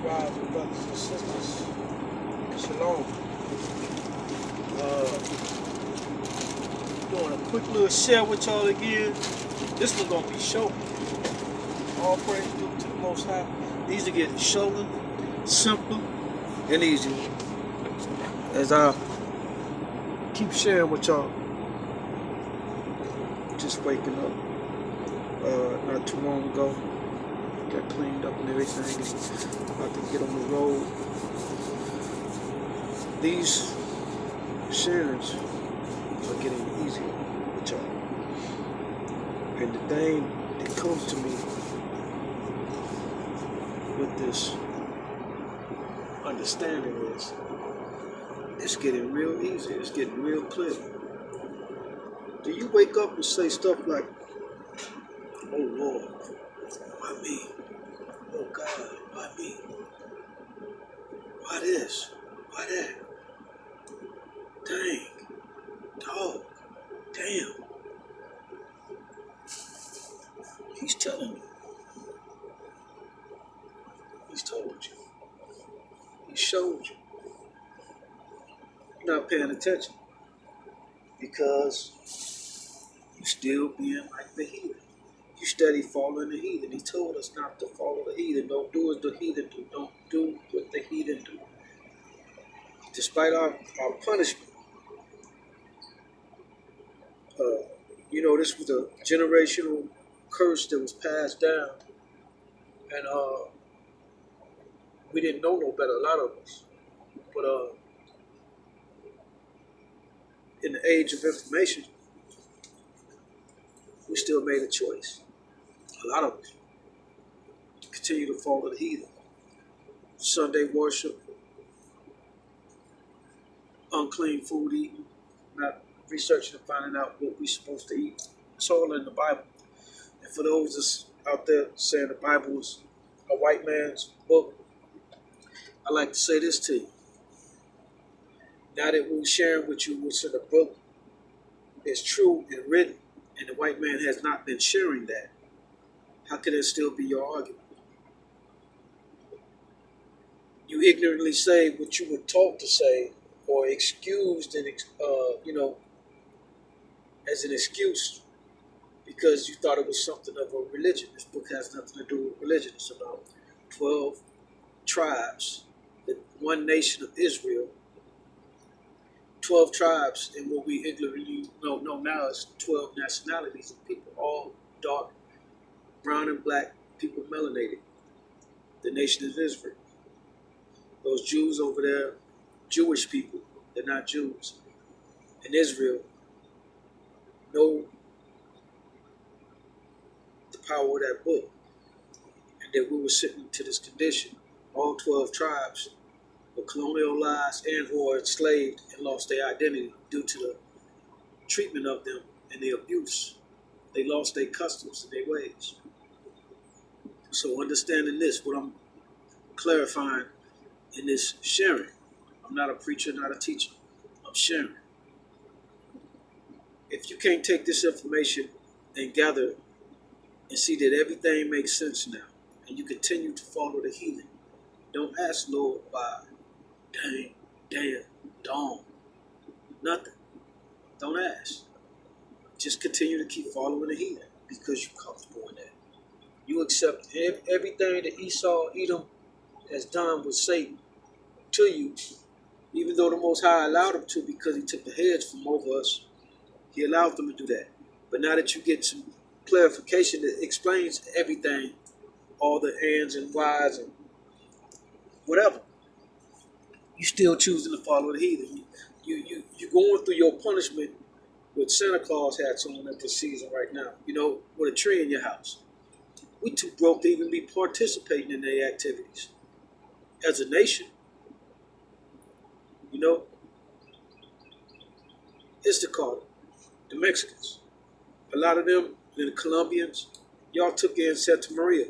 rising, brothers and sisters. Shalom. Doing a quick little share with y'all again. This one gonna be short. All praise due to the Most High. These are getting shorter, simpler, and easier. As I keep sharing with y'all. Just waking up not too long ago. Got cleaned up and everything, and about to get on the road. These sharings are getting easier with y'all. And the thing that comes to me with this understanding is it's getting real easy, it's getting real clear. Do you wake up and say stuff like, oh Lord, why me? Oh God, why me? Why this? Why that? Dang. Dog. Damn. He's telling you. He's told you. He showed you. You're not paying attention. Because you're still being like the heathen. You steady following the heathen. He told us not to follow the heathen. Don't do as the heathen do. Don't do what the heathen do. Despite our punishment, this was a generational curse that was passed down, and we didn't know no better, a lot of us. But in the age of information, we still made a choice. A lot of us continue to follow the heathen. Sunday worship, unclean food eating, not researching and finding out what we're supposed to eat. It's all in the Bible. And for those that's out there saying the Bible is a white man's book, I like to say this to you. Now that we're sharing with you what's in the book is true and written, and the white man has not been sharing that, how can it still be your argument? You ignorantly say what you were taught to say, or excused and as an excuse because you thought it was something of a religion. This book has nothing to do with religion. It's about 12 tribes, the one nation of Israel. 12 tribes, and what we ignorantly know now is 12 nationalities of people, all dark, brown and black, people melanated. The nation of Israel. Those Jews over there, Jewish people, they're not Jews. In Israel, know the power of that book. And that we were sitting to this condition. All 12 tribes were colonialized and or enslaved and lost their identity due to the treatment of them and the abuse. They lost their customs and their ways. So understanding this, what I'm clarifying in this sharing, I'm not a preacher, not a teacher. I'm sharing. If you can't take this information and gather and see that everything makes sense now, and you continue to follow the heathen, don't ask Lord why, dang, damn, dawn, nothing. Don't ask. Just continue to keep following the heathen because you're comfortable in that. You accept everything that Esau, Edom has done with Satan to you, even though the Most High allowed him to because he took the heads from over us. He allowed them to do that. But now that you get some clarification that explains everything, all the ands and whys and whatever, you still choosing to follow the heathen. You going through your punishment with Santa Claus hats on at this season right now, with a tree in your house. We too broke to even be participating in their activities. As a nation, Instacart, the Mexicans, a lot of them, the Colombians, y'all took in Santa Maria.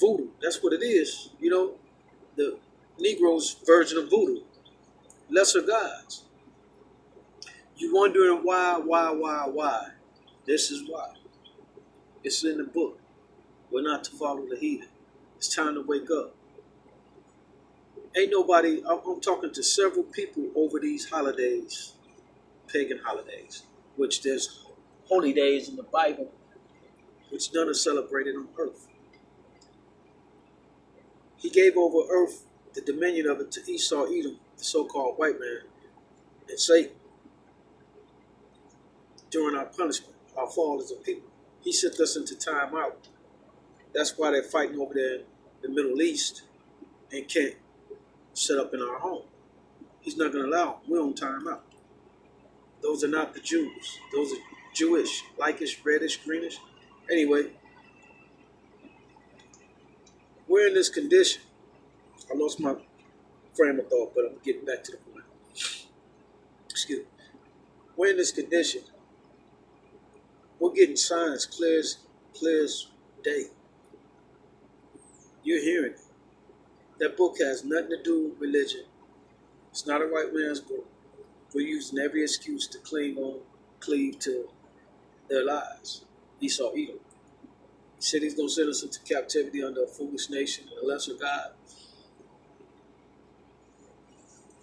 Voodoo, that's what it is. The Negroes' version of voodoo. Lesser gods. You wondering why? This is why. It's in the book. We're not to follow the heathen. It's time to wake up. Ain't nobody, I'm talking to several people over these holidays, pagan holidays, which there's holy days in the Bible, which none are celebrated on earth. He gave over earth, the dominion of it, to Esau, Edom, the so-called white man, and Satan during our punishment, our fall as a people. He sent us into time out. That's why they're fighting over there in the Middle East and can't set up in our home. He's not going to allow them. We're on time out. Those are not the Jews. Those are Jewish, likeish, reddish, greenish. Anyway, we're in this condition. I lost my frame of thought, but I'm getting back to the point. Excuse me. We're in this condition. We're getting signs clear as day. You're hearing it. That book has nothing to do with religion. It's not a white man's book. We're using every excuse to cleave to their lies. Esau, Edom. He said he's going to send us into captivity under a foolish nation and a lesser God.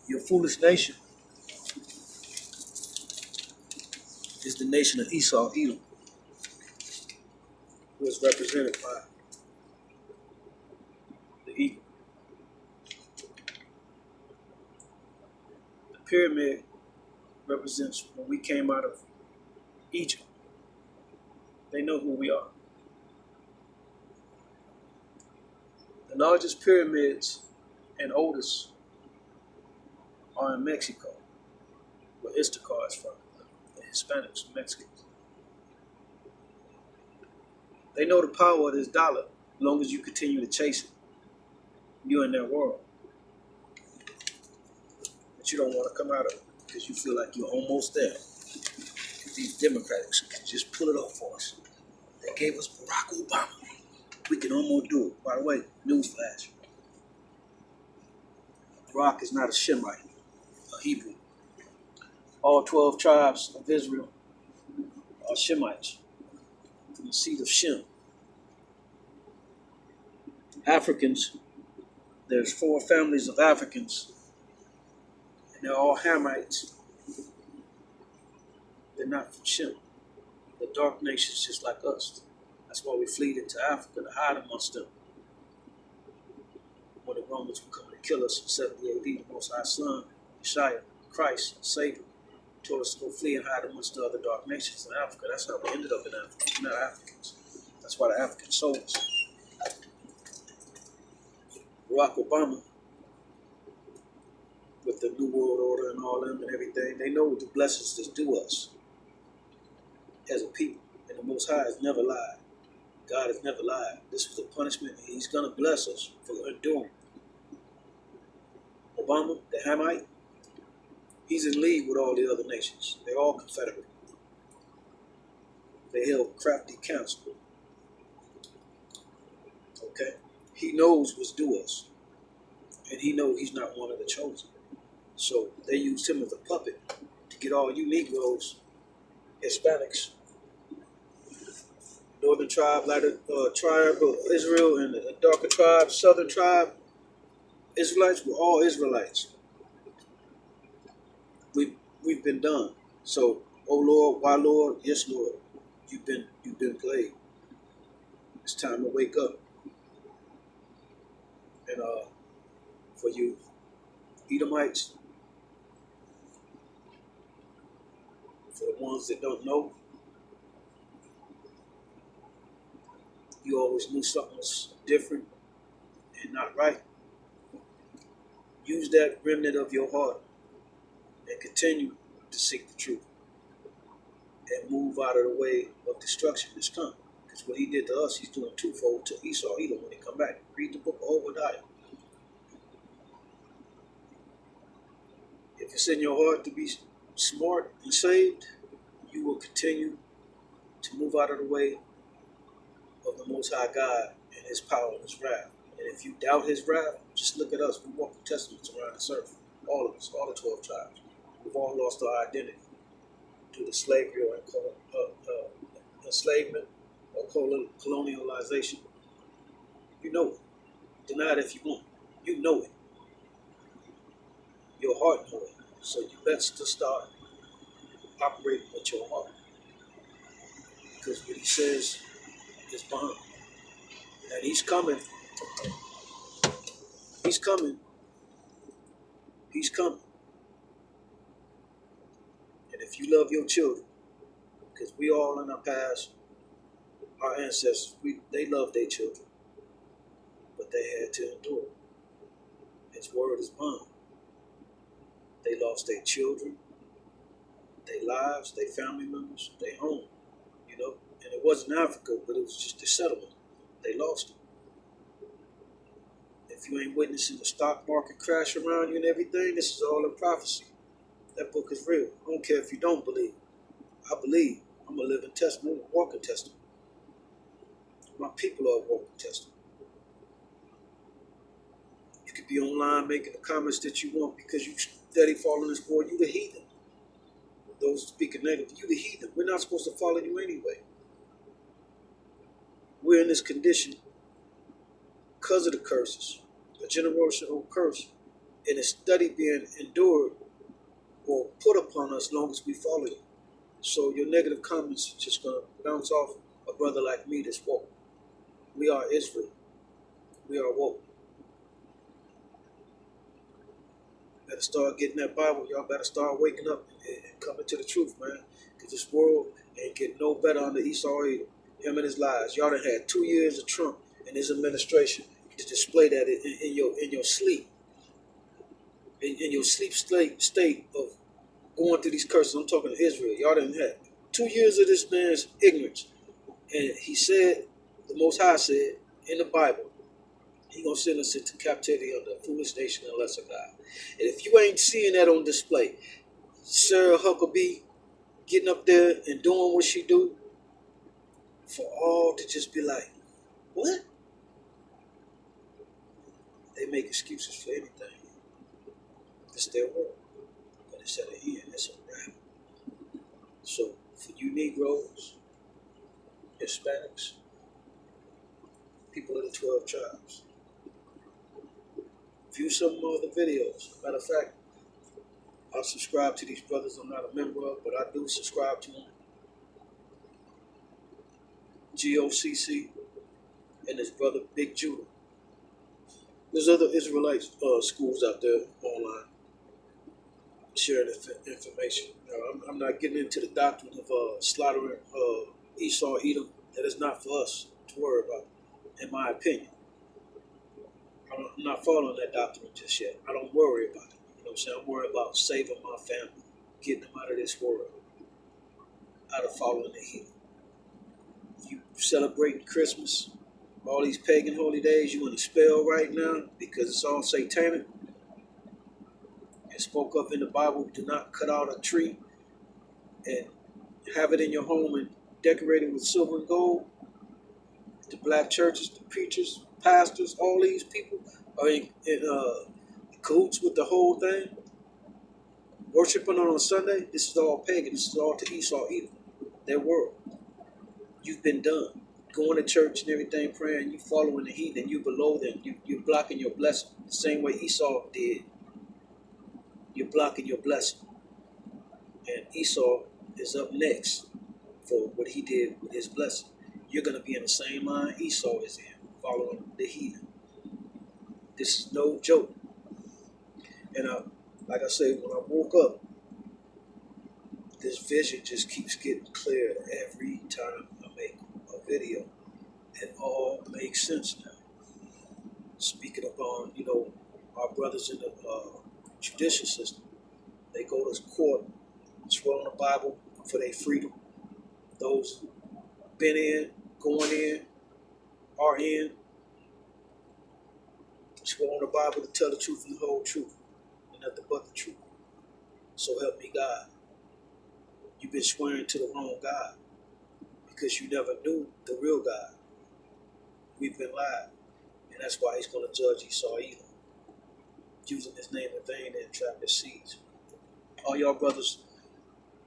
Your foolish nation is the nation of Esau, Edom, who is represented by the eagle. The pyramid represents when we came out of Egypt. They know who we are. The largest pyramids and oldest are in Mexico, where Issachar is from, the Hispanics, Mexicans. They know the power of this dollar as long as you continue to chase it. You're in their world. But you don't want to come out of it because you feel like you're almost there. These Democrats can just pull it off for us. They gave us Barack Obama. We can almost do it. By the way, newsflash. Barack is not a Shemite, a Hebrew. All 12 tribes of Israel are Shemites, from the seed of Shem. Africans, there's 4 families of Africans, and they're all Hamites. They're not from Shem. They're dark nations just like us. That's why we fled into Africa to hide amongst them. When the Romans were coming to kill us in 70 AD, the Most High Son, Messiah, Christ, Savior, told us to go flee and hide amongst the other dark nations in Africa. That's how we ended up in Africa. We're not Africans. That's why the Africans sold us. Barack Obama, with the New World Order and all them and everything, they know the blessings that's due us as a people. And the Most High has never lied. God has never lied. This was a punishment, and He's going to bless us for enduring. Obama, the Hamite, he's in league with all the other nations. They're all Confederate. They held crafty counsel. Okay? He knows what's due us. And he knows he's not one of the chosen. So they used him as a puppet to get all you Negroes, Hispanics, northern tribe, lighter tribe of Israel, and the darker tribe, southern tribe, Israelites were all Israelites. We've been done. So, oh Lord, why Lord? Yes, Lord. You've been played. It's time to wake up. And for you Edomites, for the ones that don't know, you always knew something was different and not right. Use that remnant of your heart and continue to seek the truth and move out of the way of destruction that's come. Because what he did to us, he's doing twofold to Esau, Edom when he come back. Read the book of Obadiah. If it's in your heart to be smart and saved, you will continue to move out of the way of the Most High God and His power and His wrath. And if you doubt His wrath, just look at us. We walk the testaments around this earth. All of us, all the 12 tribes. We've all lost our identity due to slavery or enslavement or colonialization. You know it. Deny it if you want. You know it. Your heart knows it. So you best to start operating with your heart. Because what he says is bond. And he's coming. He's coming. He's coming. And if you love your children, because we all in our past, our ancestors, they loved their children. But they had to endure. His word is bond. They lost their children, their lives, their family members, their home, you know. And it wasn't Africa, but it was just the settlement. They lost it. If you ain't witnessing the stock market crash around you and everything, this is all a prophecy. That book is real. I don't care if you don't believe. I believe. I'm a living testament, a walking testament. My people are a walking testament. You could be online making the comments that you want because you steady following this boy. You the heathen. Those speaking negative, you the heathen. We're not supposed to follow you anyway. We're in this condition because of the curses, a generational curse, and it's steady being endured or put upon us as long as we follow you. So your negative comments are just going to bounce off a brother like me that's woke. We are Israel. We are woke. Better start getting that Bible. Y'all better start waking up and coming to the truth, man. Because this world ain't getting no better under Esau either. Him and his lies. Y'all done had 2 years of Trump and his administration to display that in your sleep. In your sleep state of going through these curses. I'm talking to Israel. Y'all done had 2 years of this man's ignorance. And he said, the Most High said in the Bible, he gonna send us into captivity under a foolish nation and lesser God. And if you ain't seeing that on display, Sarah Huckabee getting up there and doing what she do, for all to just be like, what? They make excuses for anything. It's their world. But it's at the end, it's a wrap. So for you Negroes, Hispanics, people of the 12 tribes, view some of the videos. Matter of fact, I subscribe to these brothers I'm not a member of, but I do subscribe to them. GOCC and his brother Big Judah. There's other Israelite schools out there online sharing information. I'm not getting into the doctrine of slaughtering Esau, Edom. That is not for us to worry about, in my opinion. I'm not following that doctrine just yet. I don't worry about it. You know what I'm saying? I'm worried about saving my family, getting them out of this world, out of following the heathen. You celebrating Christmas, all these pagan holy days, you in a spell right now because it's all satanic. It spoke of in the Bible, do not cut out a tree and have it in your home and decorate it with silver and gold. The black churches, the preachers, pastors, all these people are in cahoots with the whole thing. Worshiping on a Sunday, this is all pagan. This is all to Esau, Edom, their world. You've been done. Going to church and everything, praying, you following the heathen, you below them, you're blocking your blessing. The same way Esau did. You're blocking your blessing. And Esau is up next for what he did with his blessing. You're going to be in the same line Esau is in, following the heathen. This is no joke. And like I said, when I woke up, this vision just keeps getting clearer every time I make a video. It all makes sense now. Speaking upon, our brothers in the judicial system, they go to court, swear on the Bible for their freedom. Those been in, going in, are in, swear on the Bible to tell the truth and the whole truth, and nothing but the truth. So help me God. You've been swearing to the wrong God because you never knew the real God. We've been lied, and that's why he's going to judge Esau Edom, using his name in vain and entrap his seeds. All y'all brothers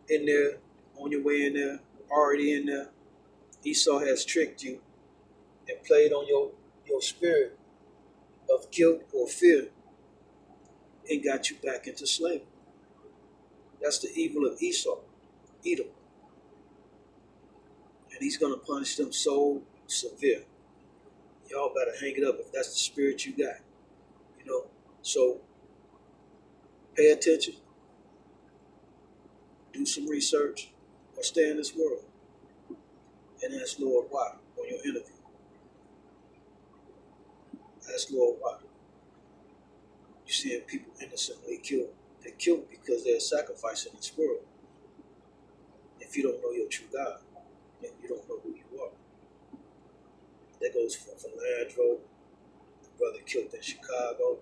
in there, on your way in there, already in there, Esau has tricked you and played on your spirit of guilt or fear and got you back into slavery. That's the evil of Esau, Edom. And he's going to punish them so severe. Y'all better hang it up if that's the spirit you got. You know, so pay attention, do some research, or stay in this world and ask Lord why on your interview. Ask Lord why. You're seeing people innocently killed. They're killed because they're sacrificing this world. If you don't know your true God, then you don't know who you are. That goes for Landro, the brother killed in Chicago,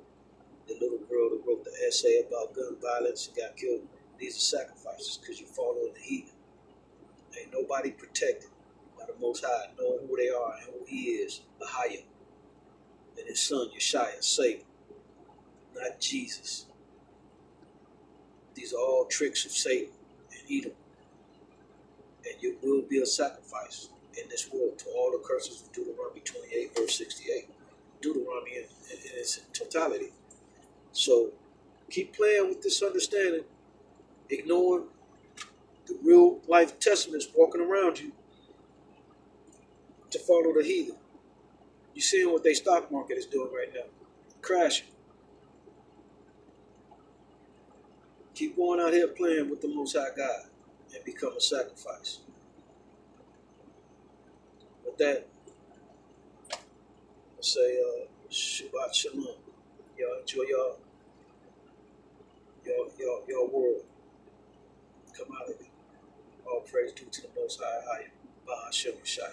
the little girl that wrote the essay about gun violence and got killed. These are sacrifices because you're following the heathen. Ain't nobody protected by the Most High, knowing who they are and who He is, Ahia, and His Son, Yeshua, Savior, not Jesus. These are all tricks of Satan and Edom. And you will be a sacrifice in this world to all the curses of Deuteronomy 28, verse 68. Deuteronomy in its totality. So keep playing with this understanding, ignoring the real life testaments walking around you to follow the heathen. You're seeing what their stock market is doing right now. Crashing. Keep going out here playing with the Most High God and become a sacrifice. With that, I say Shabbat Shalom. Y'all enjoy your world. Come out of it. All praise due to the Most High. Bahashem Shai.